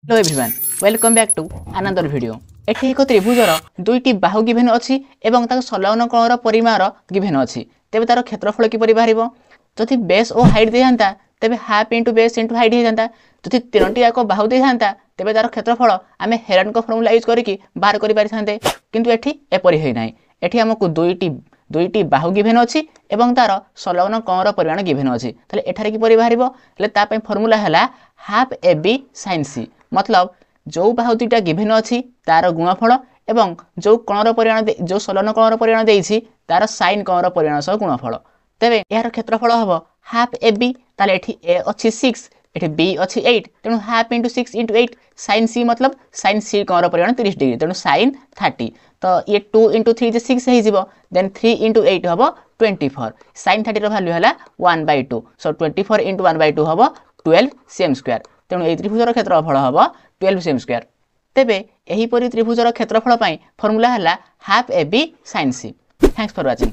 Hello everyone welcome back to another video. एठी एक त्रिभुजर दुईटी बाहु given अछि एवं ताक संलग्न कोणर परिमाण गिभेन अछि। तेबे तार क्षेत्रफल किपरि बाहरिबो? जदि बेस ओ हाइट दे जांता तेबे half into base into height हे जांता। जदि तीनोटी याक बाहु दे जांता तेबे तार क्षेत्रफल आमे हेरन को फॉर्मूला यूज करिकि बाहर करि पारि थांते, किंतु एठी एपरि हे नाही। एठी हमकु दुईटी बाहु गिभेन अछि एवं तार संलग्न कोणर परिमाण गिभेन अछि। ताले एठारे किपरि बाहरिबो? ले ता पय फॉर्मूला हला half A B sin c। मतलब जो बाहु दुईटा गिभेन अछि तार गुणफल एवं जो कोणर परिमाण जो संलग्न कोणर परिमाण देइछि तार sin कोणर परिमाण सह गुणफल। तेबे यार क्षेत्रफल हबो हाफ ए बी। ताले एठी ए अछि 6 एठी बी अछि 8 तेनु half into 6 into 8 sin c मतलब sin c कोणर परिमाण 30 डिग्री तेनु sin 30। तो ये 2 इनटू 3 जे 6 हे जिवो देन 3 इनटू 8 हबो 24। sin 30 रो वैल्यू हला 1/2 सो 24 इनटू 1/2 हबो 12 cm स्क्वायर। तेणु ए त्रिभुजर क्षेत्रफल हबो 12 cm स्क्वायर। तेबे एही परि त्रिभुजर क्षेत्रफल पई फार्मूला हला half A B sin c। Thanks for watching.